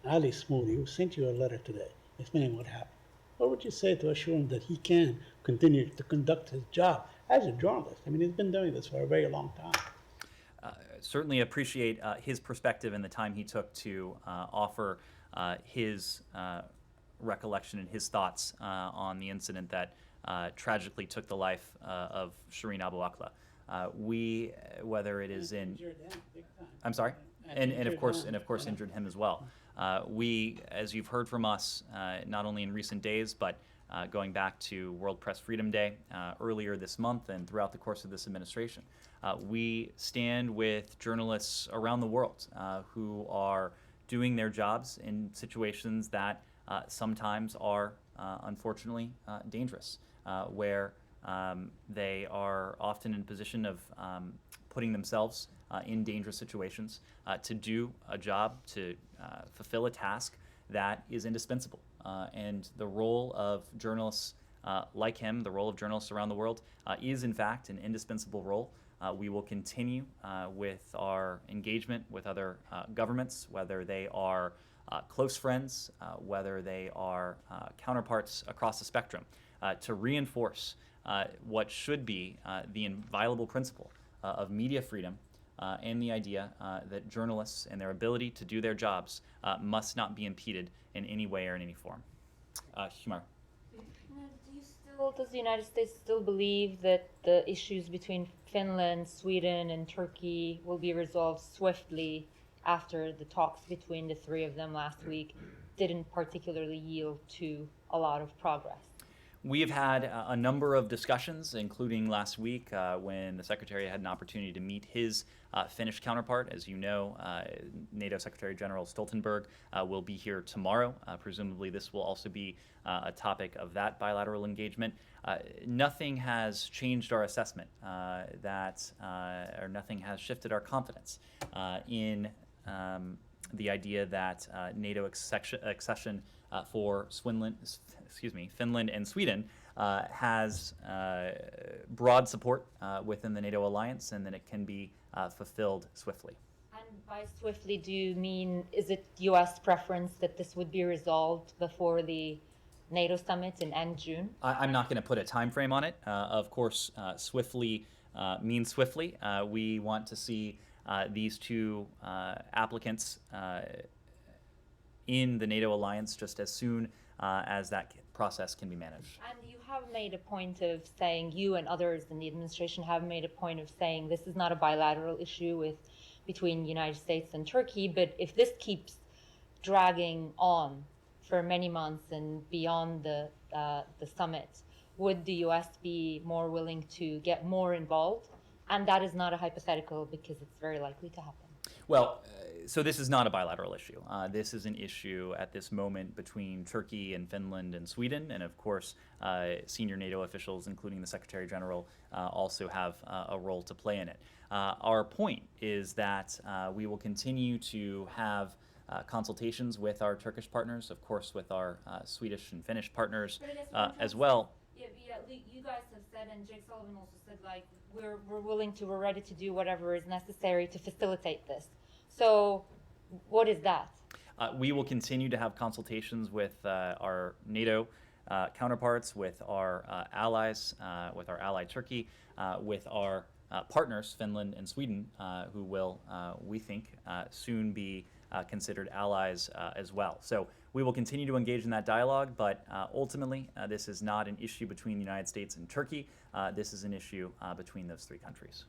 Ali Smoudi, who sent you a letter today explaining what happened? What would you say to assure him that he can continue to conduct his job as a journalist? I mean, he's been doing this for a very long time. Certainly appreciate his perspective and the time he took to offer his recollection and his thoughts on the incident that tragically took the life of Shireen Abu Akleh. We, whether it is in, I'm sorry, and of course injured him as well. We, as you've heard from us, not only in recent days, but going back to World Press Freedom Day earlier this month and throughout the course of this administration, we stand with journalists around the world who are doing their jobs in situations that sometimes are unfortunately dangerous, where they are often in a position of putting themselves in dangerous situations to do a job, to fulfill a task that is indispensable. And the role of journalists like him, the role of journalists around the world, is in fact an indispensable role. We will continue with our engagement with other governments, whether they are close friends, whether they are counterparts across the spectrum, to reinforce what should be the inviolable principle of media freedom and the idea that journalists and their ability to do their jobs must not be impeded in any way or in any form. Humar. Does the United States still believe that the issues between Finland, Sweden, and Turkey will be resolved swiftly after the talks between the three of them last week didn't particularly yield to a lot of progress? We have had a number of discussions, including last week when the Secretary had an opportunity to meet his Finnish counterpart. As you know, NATO Secretary General Stoltenberg will be here tomorrow. Presumably this will also be a topic of that bilateral engagement. Nothing has changed our assessment or nothing has shifted our confidence in the idea that NATO accession for Finland and Sweden has broad support within the NATO alliance, and that it can be fulfilled swiftly. And by swiftly, do you mean, is it U.S. preference that this would be resolved before the NATO summit in end June? I'm not going to put a time frame on it. Of course, swiftly means swiftly. We want to see these two applicants in the NATO alliance just as soon as that process can be managed. And you have made a point of saying, you and others in the administration have made a point of saying this is not a bilateral issue between the United States and Turkey, but if this keeps dragging on for many months and beyond the summit, would the U.S. be more willing to get more involved? And that is not a hypothetical, because it's very likely to happen. Well, so this is not a bilateral issue. This is an issue at this moment between Turkey and Finland and Sweden, and of course, senior NATO officials, including the Secretary General, also have a role to play in it. Our point is that we will continue to have consultations with our Turkish partners, of course, with our Swedish and Finnish partners as well. Yeah, you guys have said, and Jake Sullivan also said, like, we're willing to, we're ready to do whatever is necessary to facilitate this. So, what is that? We will continue to have consultations with our NATO counterparts, with our allies, with our ally Turkey, with our partners, Finland and Sweden, who will, we think, soon be considered allies as well. So we will continue to engage in that dialogue, but ultimately, this is not an issue between the United States and Turkey. This is an issue between those three countries.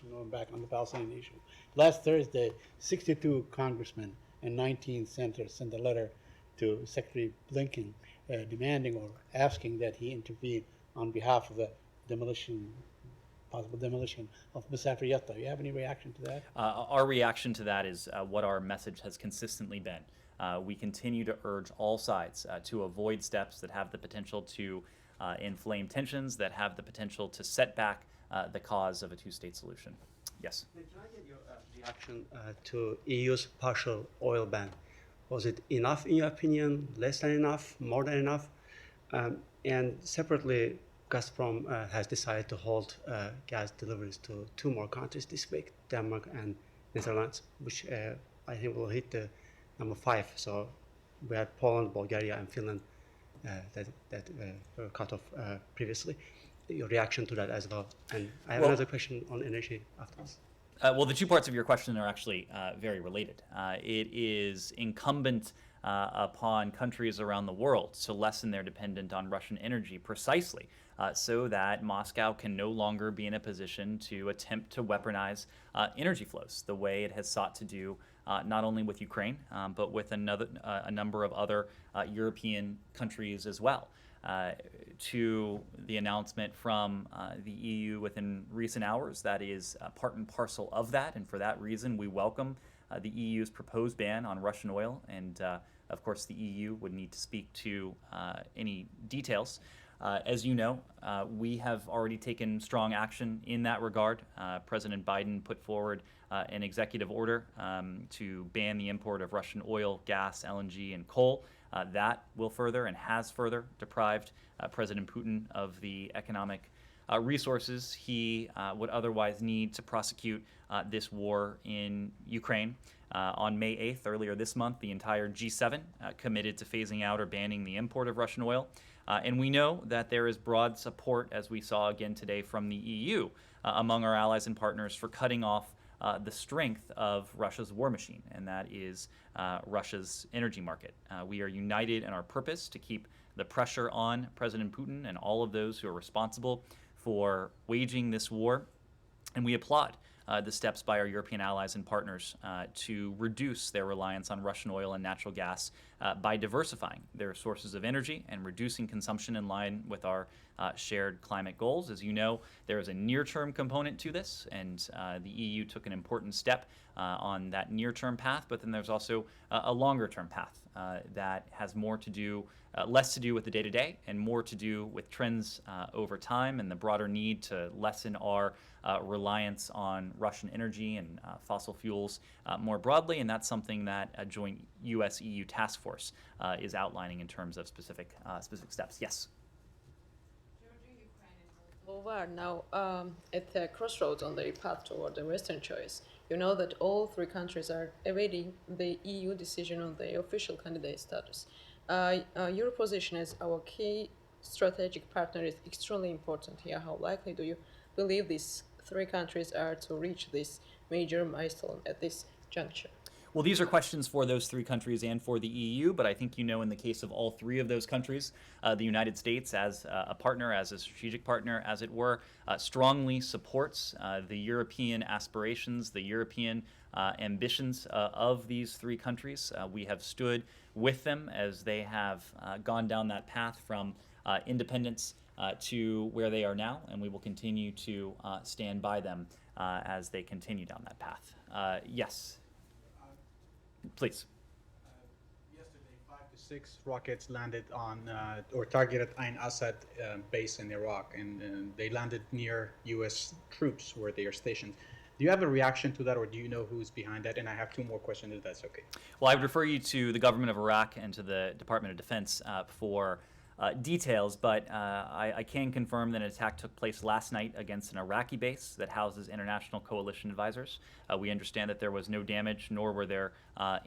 Going back on the Palestinian issue. Last Thursday, 62 congressmen and 19 senators sent a letter to Secretary Blinken demanding or asking that he intervene on behalf of the possible demolition of Masafer Yatta. Do you have any reaction to that? Our reaction to that is what our message has consistently been. We continue to urge all sides to avoid steps that have the potential to inflame tensions, that have the potential to set back the cause of a two-state solution. Yes? Can I get your reaction to EU's partial oil ban? Was it enough in your opinion, less than enough, more than enough? And separately, Gazprom has decided to halt gas deliveries to two more countries this week, Denmark and Netherlands, which I think will hit the number 5. So we had Poland, Bulgaria, and Finland that were cut off previously. Your reaction to that as well. And I have another question on energy afterwards. Well, the two parts of your question are actually very related. It is incumbent upon countries around the world to lessen their dependence on Russian energy precisely so that Moscow can no longer be in a position to attempt to weaponize energy flows the way it has sought to do not only with Ukraine, but with a number of other European countries as well. To the announcement from the EU within recent hours, that is part and parcel of that, and for that reason we welcome the EU's proposed ban on Russian oil, and of course the EU would need to speak to any details. As you know, we have already taken strong action in that regard. President Biden put forward an executive order to ban the import of Russian oil, gas, LNG, and coal. That will further and has further deprived President Putin of the economic resources he would otherwise need to prosecute this war in Ukraine. On May 8th, earlier this month, the entire G7 committed to phasing out or banning the import of Russian oil. And we know that there is broad support, as we saw again today from the EU, among our allies and partners for cutting off the strength of Russia's war machine, and that is Russia's energy market. We are united in our purpose to keep the pressure on President Putin and all of those who are responsible for waging this war, and we applaud the steps by our European allies and partners to reduce their reliance on Russian oil and natural gas by diversifying their sources of energy and reducing consumption in line with our shared climate goals. As you know, there is a near-term component to this, and the EU took an important step on that near-term path, but then there's also a longer-term path that has more to do, less to do with the day-to-day and more to do with trends over time and the broader need to lessen our reliance on Russian energy and fossil fuels more broadly, and that's something that a joint U.S.-EU task force is outlining in terms of specific steps. Yes? Moldova are now at the crossroads on their path toward the Western choice. You know that all three countries are awaiting the EU decision on the official candidate status. Your position as our key strategic partner is extremely important here. How likely do you believe these three countries are to reach this major milestone at this juncture? Well, these are questions for those three countries and for the EU, but I think you know in the case of all three of those countries, the United States as a partner, as a strategic partner, as it were, strongly supports the European aspirations, the European ambitions of these three countries. We have stood with them as they have gone down that path from independence to where they are now, and we will continue to stand by them as they continue down that path. Yes, please. Yesterday, 5 to 6 rockets landed on or targeted Ain Assad base in Iraq, and they landed near U.S. troops where they are stationed. Do you have a reaction to that, or do you know who's behind that? And I have 2 more questions, if that's okay. Well, I would refer you to the government of Iraq and to the Department of Defense for details, but I can confirm that an attack took place last night against an Iraqi base that houses international coalition advisors. We understand that there was no damage, nor were there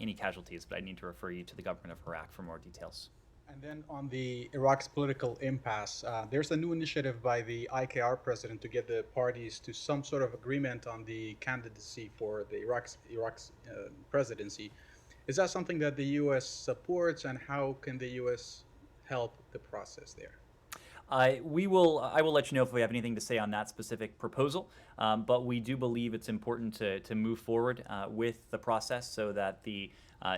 any casualties, but I need to refer you to the government of Iraq for more details. And then on the Iraq's political impasse, there's a new initiative by the IKR president to get the parties to some sort of agreement on the candidacy for the Iraq's presidency. Is that something that the U.S. supports, and how can the U.S. help the process there? I will let you know if we have anything to say on that specific proposal, but we do believe it's important to move forward with the process so that the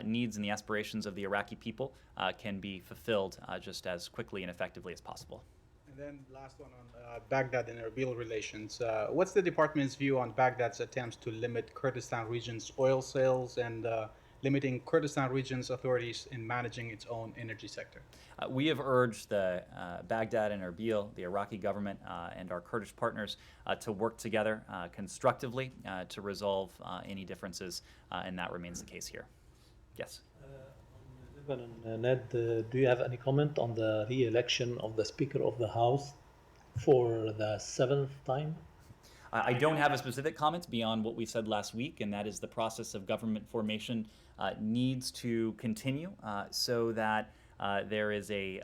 needs and the aspirations of the Iraqi people can be fulfilled just as quickly and effectively as possible. And then last one on Baghdad and Erbil relations. What's the department's view on Baghdad's attempts to limit Kurdistan region's oil sales and limiting Kurdistan region's authorities in managing its own energy sector? We have urged the Baghdad and Erbil, the Iraqi government, and our Kurdish partners to work together constructively to resolve any differences, and that remains the case here. Yes. Lebanon, Ned, do you have any comment on the re-election of the Speaker of the House for the 7th time? I don't have a specific comment beyond what we said last week, and that is the process of government formation needs to continue so that there is a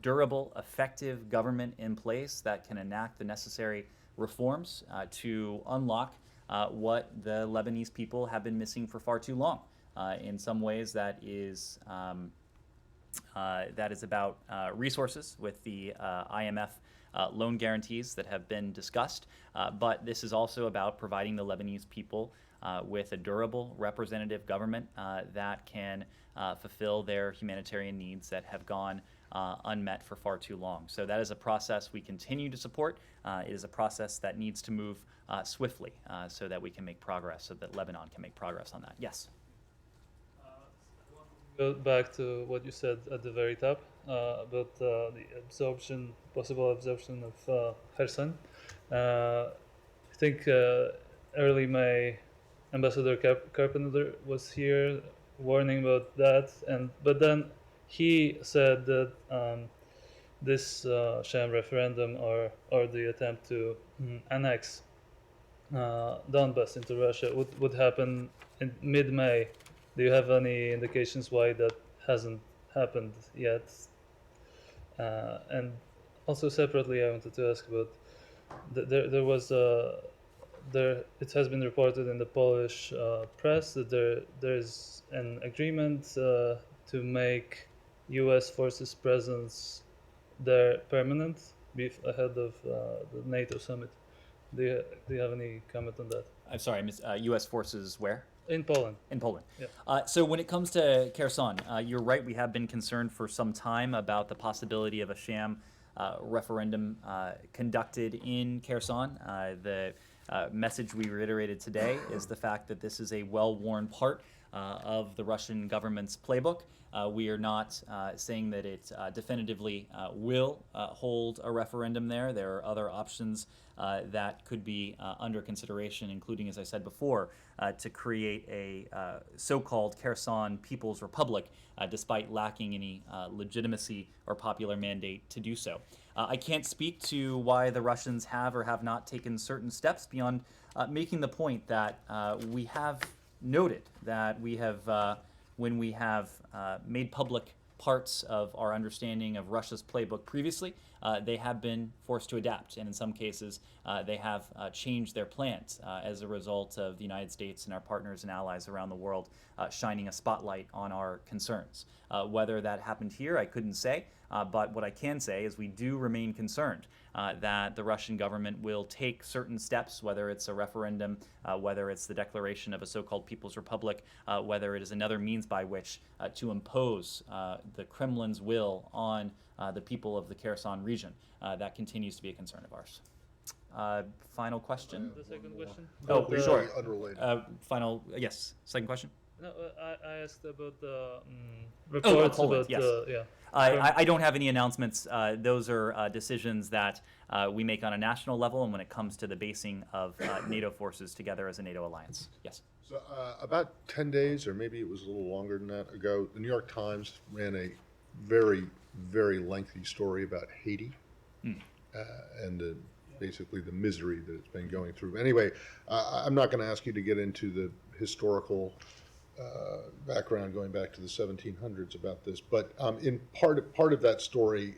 durable, effective government in place that can enact the necessary reforms to unlock what the Lebanese people have been missing for far too long. In some ways, that is about resources with the IMF loan guarantees that have been discussed, but this is also about providing the Lebanese people with a durable, representative government that can fulfill their humanitarian needs that have gone unmet for far too long. So that is a process we continue to support. It is a process that needs to move swiftly so that we can make progress, so that Lebanon can make progress on that. Yes? Go back to what you said at the very top about the possible absorption of Kherson. I think early May, Ambassador Carpenter was here warning about that, but then he said that this sham referendum or the attempt to annex Donbas into Russia would happen in mid-May. Do you have any indications why that hasn't happened yet? And also separately, I wanted to ask about it has been reported in the Polish press that there's an agreement to make U.S. forces presence there permanent ahead of the NATO summit. Do you have any comment on that? I'm sorry, U.S. forces where? In Poland. In Poland. Yeah. So when it comes to Kherson, you're right. We have been concerned for some time about the possibility of a sham referendum conducted in Kherson. The message we reiterated today is the fact that this is a well-worn part of the Russian government's playbook. We are not saying that it definitively will hold a referendum there. There are other options that could be under consideration, including, as I said before, to create a so-called Kherson People's Republic, despite lacking any legitimacy or popular mandate to do so. I can't speak to why the Russians have or have not taken certain steps beyond making the point that we have noted that we have, when we have made public parts of our understanding of Russia's playbook previously, they have been forced to adapt, and in some cases they have changed their plans as a result of the United States and our partners and allies around the world shining a spotlight on our concerns. Whether that happened here, I couldn't say, but what I can say is we do remain concerned that the Russian government will take certain steps, whether it's a referendum, whether it's the declaration of a so-called People's Republic, whether it is another means by which to impose the Kremlin's will on the people of the Kherson region. That continues to be a concern of ours. Final question? The second question? Oh, Completely sure. unrelated. Yes, second question? No, I asked about the Oh, reports Poland, about, yes. yeah. I don't have any announcements. Those are decisions that we make on a national level, and when it comes to the basing of NATO forces together as a NATO alliance. Yes. So about 10 days, or maybe it was a little longer than that ago, the New York Times ran a very, very lengthy story about Haiti and basically the misery that it's been going through. Anyway, I'm not going to ask you to get into the historical background going back to the 1700s about this, but in part of that story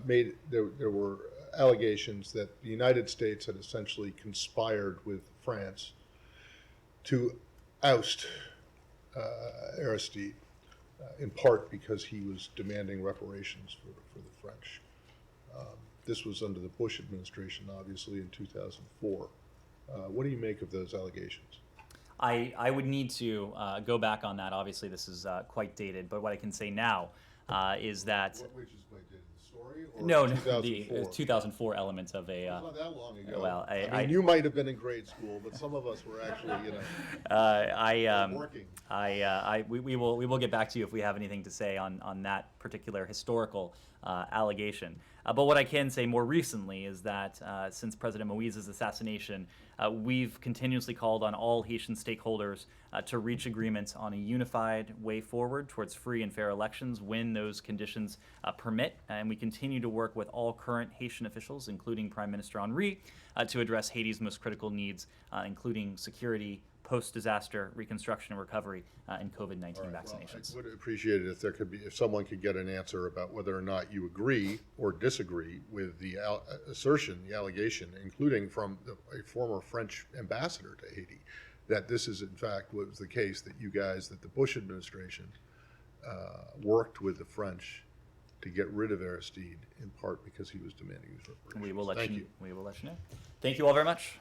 there were allegations that the United States had essentially conspired with France to oust Aristide, in part because he was demanding reparations for the French. This was under the Bush administration, obviously, in 2004. What do you make of those allegations? I would need to go back on that. Obviously, this is quite dated, but what I can say now is that... Which is quite dated, the story? Or No, 2004? the 2004 element of a... It's not that long ago. Well, I mean, you might have been in grade school, but some of us were actually, working. We will get back to you if we have anything to say on that particular historical allegation. But what I can say more recently is that since President Moïse's assassination, we've continuously called on all Haitian stakeholders to reach agreements on a unified way forward towards free and fair elections when those conditions permit. And we continue to work with all current Haitian officials, including Prime Minister Henry, to address Haiti's most critical needs, including security, post-disaster reconstruction and recovery, and COVID-19 vaccinations. Well, I would appreciate it if someone could get an answer about whether or not you agree or disagree with the assertion, the allegation, including from a former French ambassador to Haiti, that this is in fact what was the case, that the Bush administration worked with the French to get rid of Aristide, in part because he was demanding these reparations. We will let Thank you know. Thank you all very much.